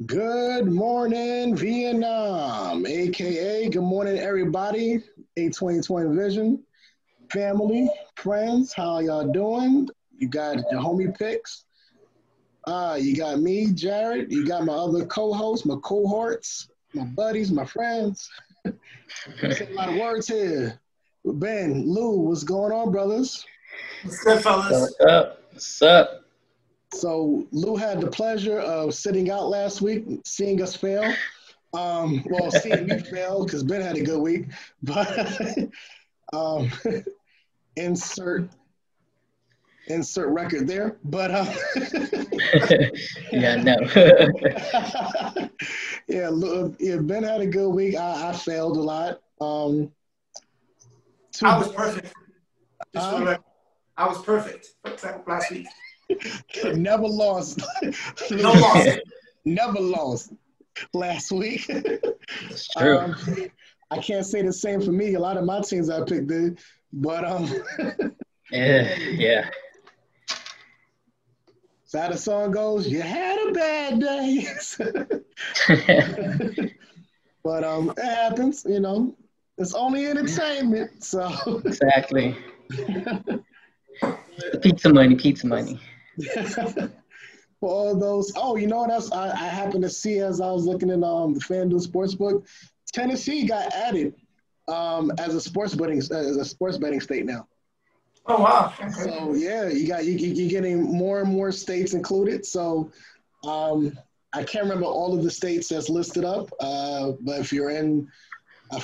Good morning, Vietnam, aka good morning, everybody. A2020 Vision, family, friends, how y'all doing? You got your homie picks. You got me, Jared. You got my other co-hosts, my cohorts, my buddies, my friends. Say a lot of words here. Ben, Lou, what's going on, brothers? What's good, fellas? What's up? What's up? So Lou had the pleasure of sitting out last week, seeing us fail. Seeing me fail because Ben had a good week, but um, insert record there. But Yeah, no. yeah, Ben had a good week. I failed a lot. I was perfect. I was perfect last week. Never lost. No loss. Never lost last week. It's true. I can't say the same for me. A lot of my teams I picked did, but Yeah. So how the song goes, you had a bad day. But it happens, you know. It's only entertainment, so Exactly. Pizza money. For all those, you know what else I happened to see as I was looking in the FanDuel Sportsbook, Tennessee got added as a sports betting state now. Oh wow! Okay. So yeah, you're getting more and more states included. So I can't remember all of the states that's listed up, but if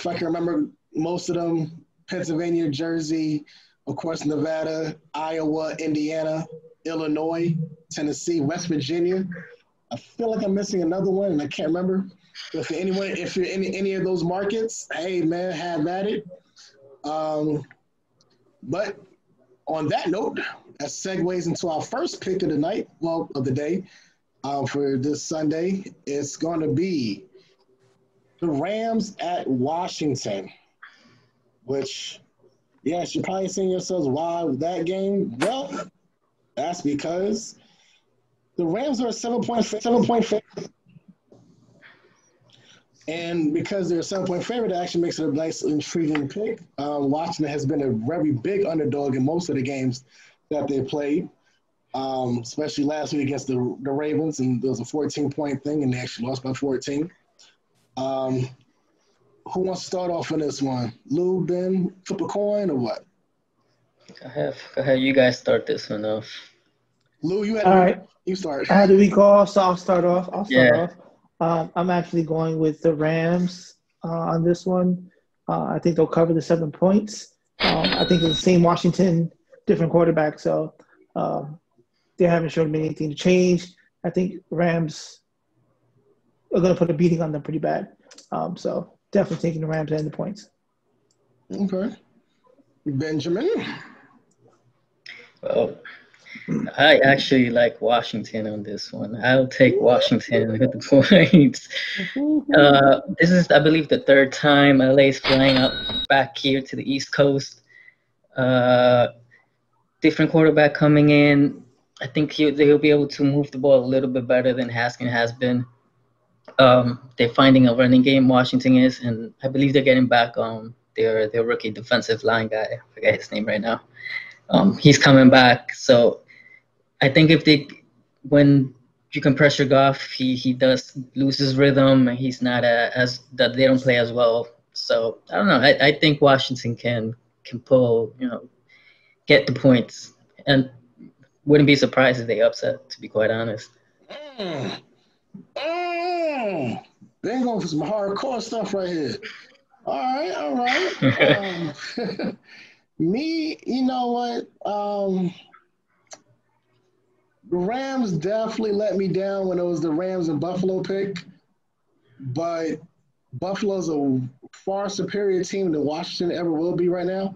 I can remember most of them: Pennsylvania, Jersey, of course, Nevada, Iowa, Indiana, Illinois, Tennessee, West Virginia. I feel like I'm missing another one, and I can't remember. If you're in any of those markets, hey man, have at it. But on that note, that segues into our first pick of the night, of the day, for this Sunday. It's going to be the Rams at Washington, which, yes, you're probably saying yourselves, why that game? Well, that's because the Rams are a 7-point favorite. And because they're a 7-point favorite, it actually makes it a nice, intriguing pick. Washington has been a very big underdog in most of the games that they played, especially last week against the Ravens, and there was a 14-point thing, and they actually lost by 14. Who wants to start off in this one? Lou, Ben, flip a coin, or what? Go ahead. You guys start this one off. Lou, All right. You start. I had the week off, so I'll start off. Yeah. I'm actually going with the Rams on this one. I think they'll cover the 7 points. I think it's the same Washington, different quarterback, so they haven't shown me anything to change. I think Rams are going to put a beating on them pretty bad. So definitely taking the Rams and the points. Okay. Benjamin? Well, I actually like Washington on this one. I'll take Washington with the points. This is, I believe, the third time LA's flying up back here to the East Coast. Different quarterback coming in. I think they'll be able to move the ball a little bit better than Haskins has been. They're finding a running game, Washington is, and I believe they're getting back their rookie defensive line guy. I forget his name right now. He's coming back, so I think when you can pressure Goff, he does lose his rhythm, and he's not that they don't play as well. So I don't know. I think Washington can pull, get the points, and wouldn't be surprised if they upset. To be quite honest. Been going for some hardcore stuff right here. All right. Me, you know what? The Rams definitely let me down when it was the Rams and Buffalo pick, but Buffalo's a far superior team than Washington ever will be right now.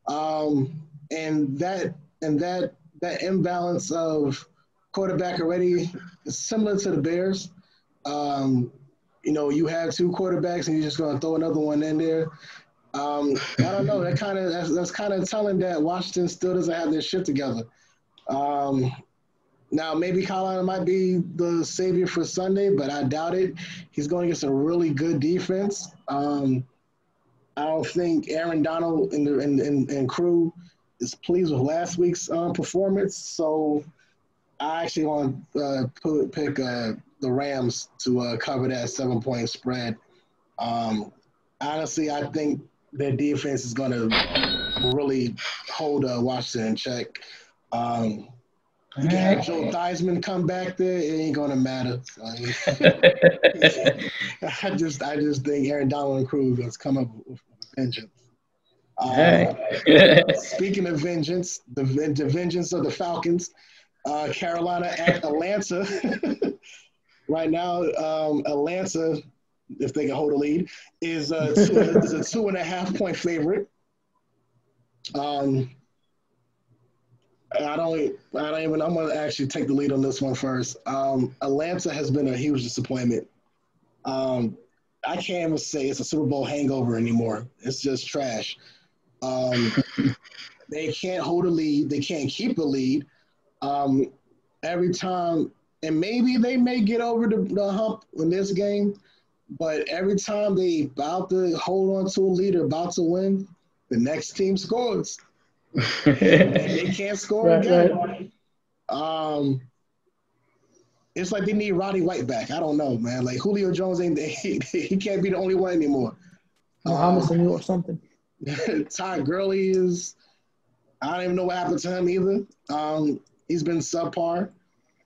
And that imbalance of quarterback already is similar to the Bears. You have two quarterbacks and you're just going to throw another one in there. I don't know. That's kind of telling that Washington still doesn't have their shit together. Now, maybe Carolina might be the savior for Sunday, but I doubt it. He's going against a really good defense. I don't think Aaron Donald and crew is pleased with last week's performance. So I actually want to pick the Rams to cover that 7-point spread. Honestly, I think their defense is going to really hold Washington in check. You can have Joe Theismann come back there; it ain't gonna matter. So, I just think Aaron Donald and crew is come up with vengeance. Speaking of vengeance, the vengeance of the Falcons, Carolina at Atlanta. Right now, Atlanta, if they can hold a lead, is a 2.5-point favorite. I'm gonna actually take the lead on this one first. Atlanta has been a huge disappointment. I can't even say it's a Super Bowl hangover anymore. It's just trash. They can't hold a lead. They can't keep a lead. Every time, and maybe they may get over the hump in this game, but every time they about to hold on to a lead or about to win, the next team scores. They can't score again. Right. It's like they need Roddy White back. I don't know, man. Like Julio Jones he can't be the only one anymore. Muhammad Sanu or something. Todd Gurley is. I don't even know what happened to him either. He's been subpar.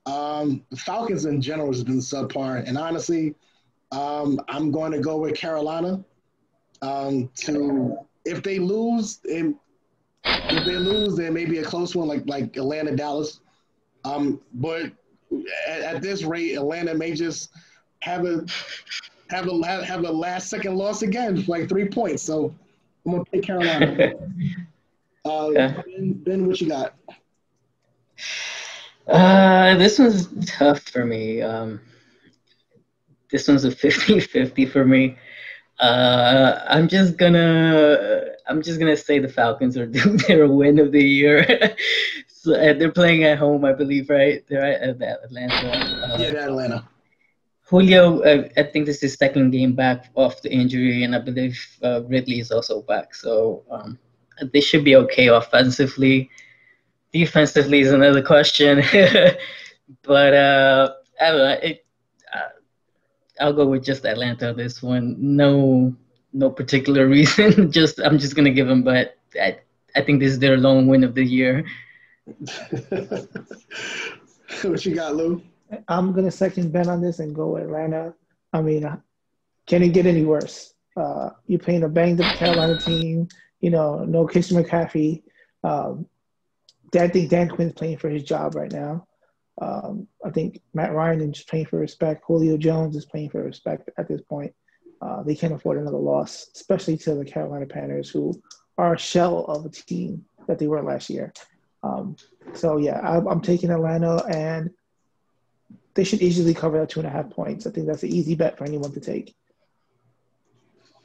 The Falcons in general has been subpar, and honestly, I'm going to go with Carolina. If they lose, then maybe a close one like Atlanta, Dallas. But at this rate, Atlanta may just have a last second loss again, like 3 points. So I'm gonna pick Carolina. Ben, what you got? This one's tough for me. This one's a 50-50 for me. I'm just gonna say the Falcons are due their win of the year. So they're playing at home, I believe, right? They're at Atlanta. Yeah, they're Atlanta. Julio, I think this is his second game back off the injury, and I believe Ridley is also back. So they should be okay offensively. Defensively is another question. But I don't know. I'll go with just Atlanta this one. No particular reason. I'm just gonna give them, but I think this is their lone win of the year. What you got, Lou? I'm gonna second Ben on this and go with Atlanta. I mean, can it get any worse? You're playing a banged up Carolina team. No Christian McCaffrey. I think Dan Quinn's playing for his job right now. I think Matt Ryan is playing for respect. Julio Jones is playing for respect at this point. They can't afford another loss, especially to the Carolina Panthers, who are a shell of a team that they were last year. So, yeah, I'm taking Atlanta, and they should easily cover that 2.5 points. I think that's an easy bet for anyone to take,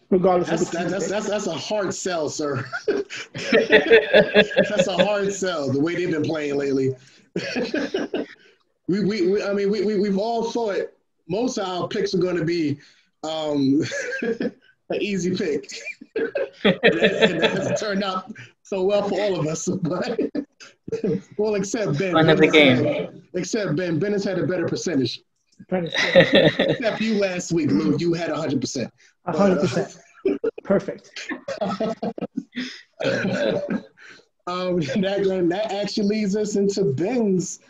regardless of the team. That's a hard sell, sir. That's a hard sell, the way they've been playing lately. We've all thought most of our picks are going to be an easy pick. and that's turned out so well for all of us. But, well, except Ben. Fun of the game. Except Ben. Ben has had a better percentage. Except you last week, Lou. You had 100%. 100%. Perfect. That actually leads us into Ben's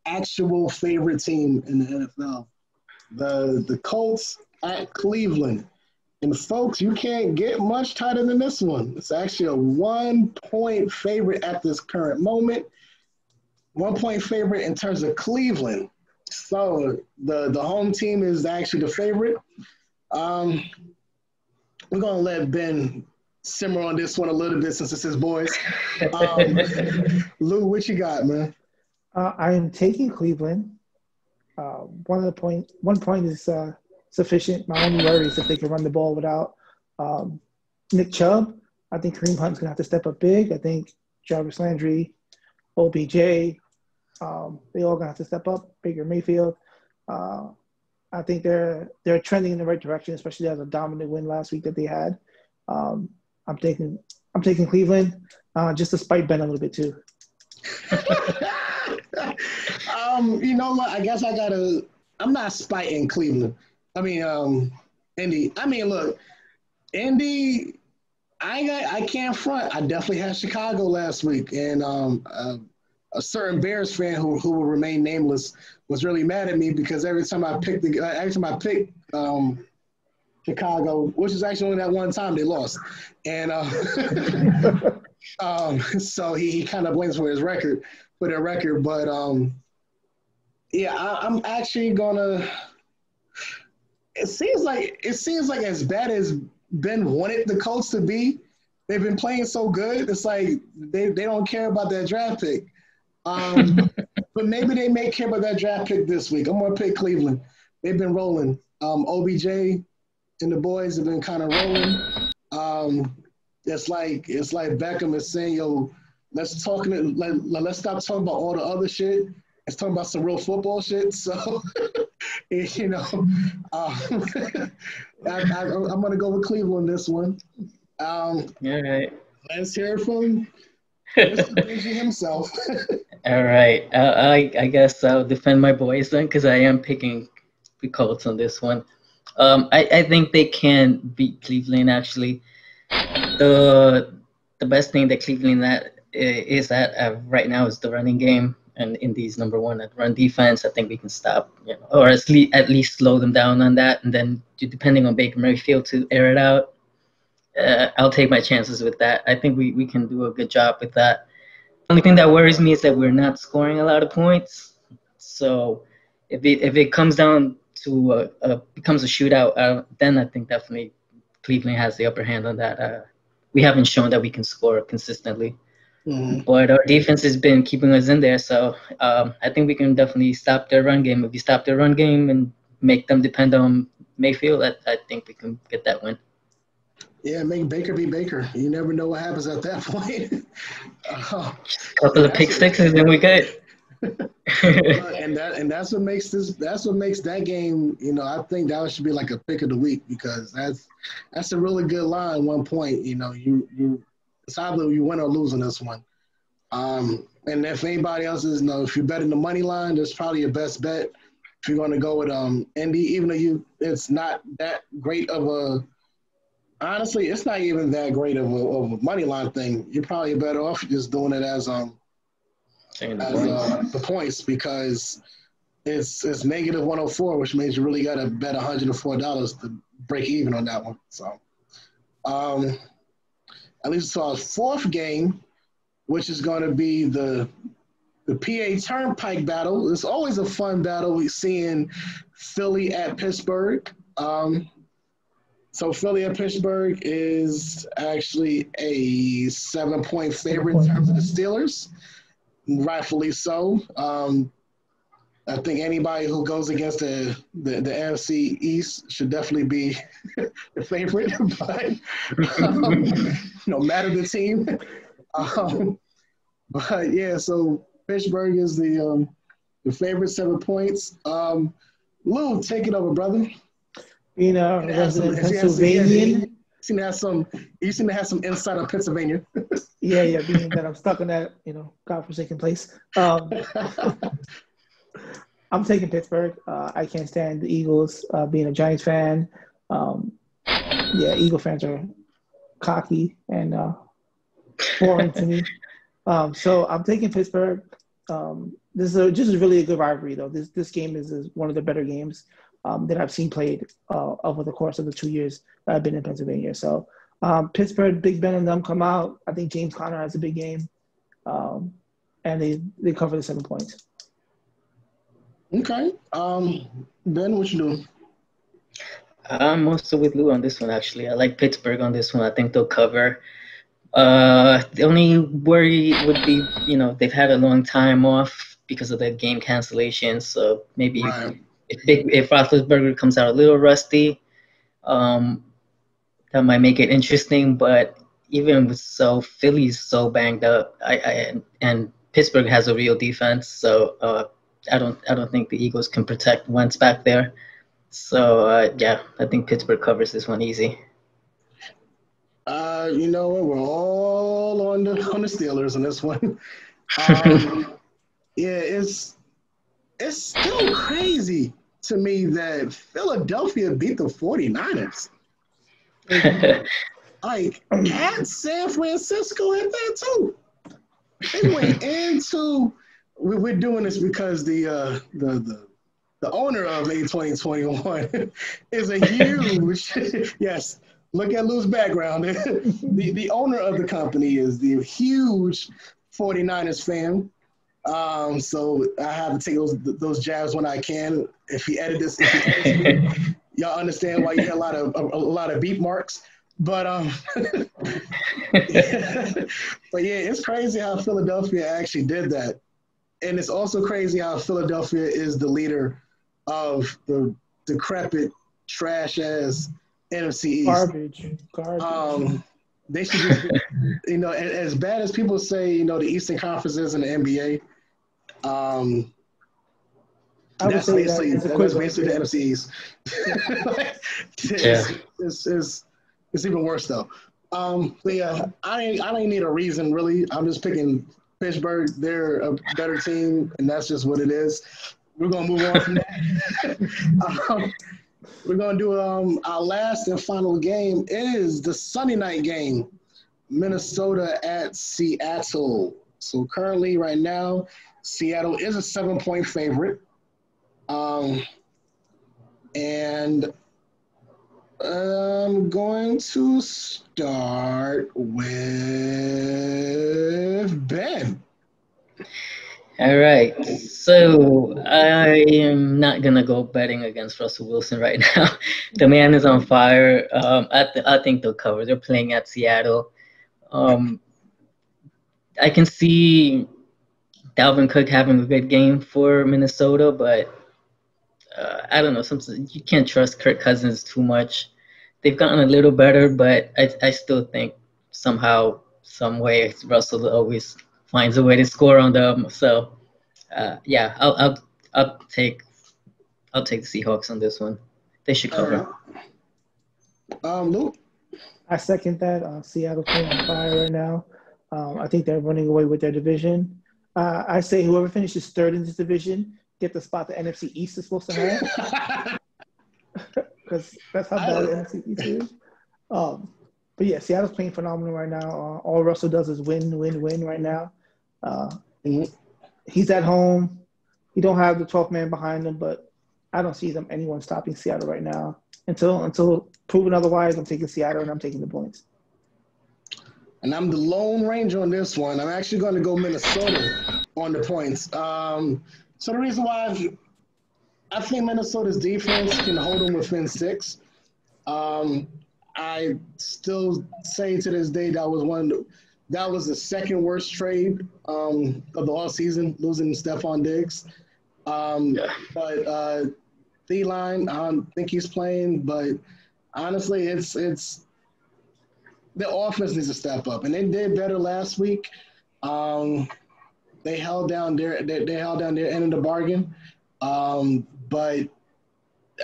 actual favorite team in the NFL, the Colts at Cleveland. And folks, you can't get much tighter than this one. It's actually a 1-point favorite at this current moment. 1-point favorite in terms of Cleveland. So the home team is actually the favorite. We're gonna let Ben simmer on this one a little bit since it's his boys. Lou, what you got, man? I am taking Cleveland. One point is sufficient. My only worry is if they can run the ball without Nick Chubb. I think Kareem Hunt's going to have to step up big. I think Jarvis Landry, OBJ, They all gonna have to step up. Baker Mayfield. I think they're trending in the right direction, especially as a dominant win last week that they had. I'm taking Cleveland just to spite Ben a little bit too. You know what? I guess I'm not spiting Cleveland. I mean, Indy. I mean, look, Indy. I can't front. I definitely had Chicago last week, and a certain Bears fan who will remain nameless was really mad at me because every time I picked Chicago, which is actually only that one time they lost, and so he kind of blames for their record. But yeah, I'm actually gonna. It seems like as bad as Ben wanted the Colts to be, they've been playing so good. It's like they don't care about that draft pick. But maybe they may care about that draft pick this week. I'm gonna pick Cleveland. They've been rolling. OBJ and the boys have been kind of rolling. It's like Beckham is saying, "Yo, let's stop talking about all the other shit. Let's talk about some real football shit." So, you know, I'm gonna go with Cleveland this one. All right. Let's hear it from Mr. Benji himself. All right. I guess I'll defend my boys then because I am picking the Colts on this one. I think they can beat Cleveland actually. The best thing that Cleveland is at right now is the running game, and Indy's number one at run defense. I think we can stop, or at least slow them down on that, and then depending on Baker Mayfield to air it out. I'll take my chances with that. I think we can do a good job with that. The only thing that worries me is that we're not scoring a lot of points. So if it comes down to becomes a shootout, then I think definitely Cleveland has the upper hand on that. We haven't shown that we can score consistently, but our defense has been keeping us in there. So I think we can definitely stop their run game. If we stop their run game and make them depend on Mayfield, I think we can get that win. Yeah, make Baker be Baker. You never know what happens at that point. Couple of pick sixes, then we good. and that's what makes that game. I think that should be like a pick of the week because that's a really good line. 1 point. It's either you win or lose on this one. And if anybody else is, if you're betting the money line, that's probably your best bet. If you're going to go with Indy, even though it's not that great of a. Honestly, it's not even that great of a money line thing. You're probably better off just doing it as the points because it's negative 104, which means you really got to bet $104 to break even on that one. So, at least it's our fourth game, which is going to be the PA Turnpike battle. It's always a fun battle. We're seeing Philly at Pittsburgh. So Philly at Pittsburgh is actually a 7-point favorite in terms of the Steelers, rightfully so. I think anybody who goes against the NFC East should definitely be the favorite, but no matter the team. But yeah, so Pittsburgh is the favorite, 7 points. Lou, take it over, brother. Resident Pennsylvanian. You seem to have some insight on Pennsylvania. yeah, being that I'm stuck in that, godforsaken place. I'm taking Pittsburgh. I can't stand the Eagles. Being a Giants fan, Eagle fans are cocky and boring to me. So I'm taking Pittsburgh. This is really a good rivalry, though. This game is one of the better games that I've seen played over the course of the 2 years that I've been in Pennsylvania. So Pittsburgh, Big Ben and them come out. I think James Conner has a big game, and they cover the 7 points. Okay. Ben, what you doing? I'm also with Lou on this one, actually. I like Pittsburgh on this one. I think they'll cover. The only worry would be, they've had a long time off because of the game cancellations. So maybe if Roethlisberger comes out a little rusty, that might make it interesting. But even with Philly's so banged up, and Pittsburgh has a real defense, so I don't think the Eagles can protect Wentz back there. So yeah, I think Pittsburgh covers this one easy. You know what? We're all on the Steelers on this one. Yeah, it's still crazy to me that Philadelphia beat the 49ers. Like at San Francisco at that too. They went into. We're doing this because the owner of A2021 is a huge. Yes, look at Lou's background. The owner of the company is the huge 49ers fan. So I have to take those jabs when I can. If he edits me, y'all understand why you get a lot of beep marks. But but yeah, it's crazy how Philadelphia actually did that, and it's also crazy how Philadelphia is the leader of the decrepit, trash ass NFC East. Garbage. They should just, as bad as people say, the Eastern Conference is in the NBA. That's basically the NFC East. It's even worse though. But yeah, I don't need a reason really. I'm just picking Pittsburgh. They're a better team, and that's just what it is. We're gonna move on from that. We're gonna do our last and final game is the Sunday night game, Minnesota at Seattle. So currently, right now, Seattle is a 7-point favorite. And I'm going to start with Ben. All right. So I am not going to go betting against Russell Wilson right now. The man is on fire. I think they'll cover. They're playing at Seattle. I can see Dalvin Cook having a good game for Minnesota, but I don't know. Sometimes you can't trust Kirk Cousins too much. They've gotten a little better, but I still think somehow, some way, Russell always finds a way to score on them. So, yeah, I'll take the Seahawks on this one. They should cover. Lou? I second that. Seattle playing on fire right now. I think they're running away with their division. I say whoever finishes third in this division get the spot the NFC East is supposed to have. Because that's how bad the NFC East is. But yeah, Seattle's playing phenomenal right now. All Russell does is win right now. He's at home. He don't have the 12th man behind him, but I don't see anyone stopping Seattle right now. Until proven otherwise, I'm taking Seattle and I'm taking the points. And I'm the Lone Ranger on this one. I'm actually going to go Minnesota on the points. So the reason why I think Minnesota's defense can hold them within 6. I still say to this day that was the second worst trade of the all season, losing Stephon Diggs. But D-line, I don't think he's playing, but honestly, it's the offense needs to step up, and they did better last week. They held down their end of the bargain. But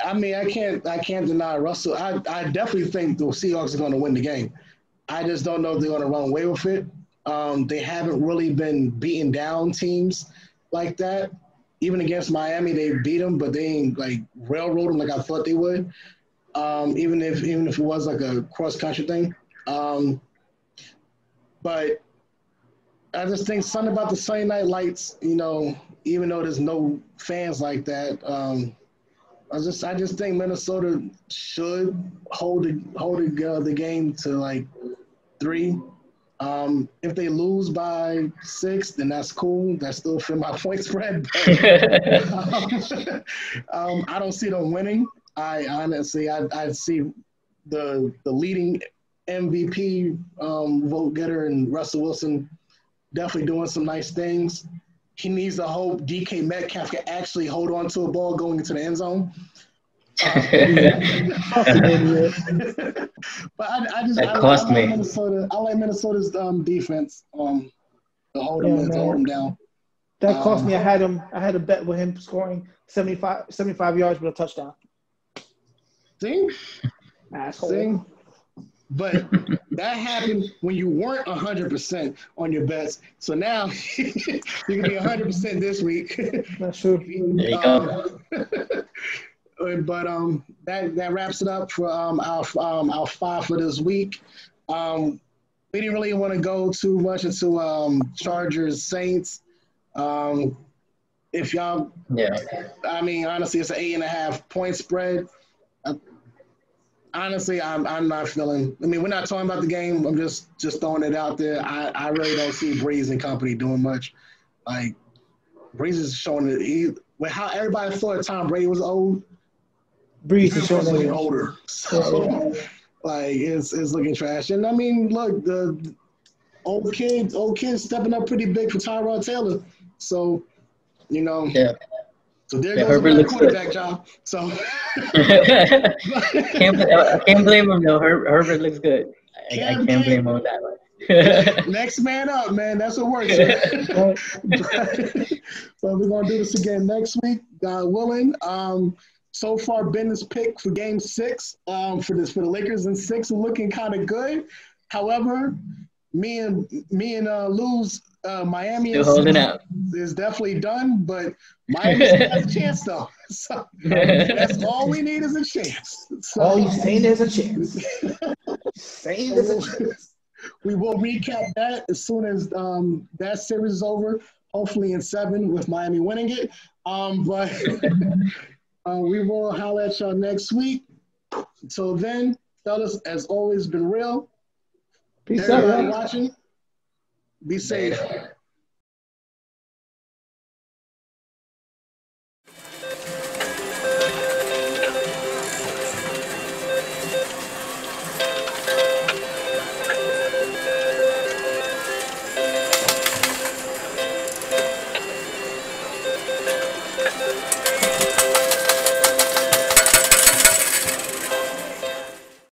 I mean, I can't deny Russell. I definitely think the Seahawks are going to win the game. I just don't know if they're going to run away with it. They haven't really been beating down teams like that. Even against Miami, they beat them, but they ain't like railroad them like I thought they would. Even if it was like a cross country thing. But I just think something about the Sunday Night Lights, even though there's no fans like that, I just think Minnesota should hold the game to like 3. If they lose by 6, then that's cool. That still fit my point spread. But, I don't see them winning. I honestly see the leading MVP vote getter and Russell Wilson definitely doing some nice things. He needs to hope DK Metcalf can actually hold on to a ball going into the end zone. But I like Minnesota's defense. to hold him down. That cost me. I had a bet with him scoring 75 yards with a touchdown. See? Asshole. See? But that happened when you weren't 100% on your bets. So now you can be 100% this week. That's true. There you go. But that wraps it up for our 5 for this week. We didn't really want to go too much into Chargers Saints. If y'all, I mean, honestly, it's an 8.5 point spread. Honestly, I'm not feeling. I mean, we're not talking about the game. I'm just throwing it out there. I really don't see Breeze and company doing much. Like Breeze is showing it. With how everybody thought Tom Brady was old, Breeze is showing older. So like it's looking trash. And I mean, look, the old kids stepping up pretty big for Tyrod Taylor. So, you know. Yeah. So there goes another quarterback job. So I can't blame him though. Herbert looks good. I can't blame him on that one. Next man up, man. That's what works. Right? So we're gonna do this again next week, God willing. So far, Ben's pick for Game 6 for the Lakers in 6 are looking kind of good. However, me and Lou's Miami still holding out. Is definitely done, but Miami has a chance though. So that's all we need is a chance. So, all you're saying is a chance. We will recap that as soon as that series is over. Hopefully in 7 with Miami winning it. But we will holler at y'all next week. Until then, fellas, as always, been real. Peace out. Everybody watching, be safe.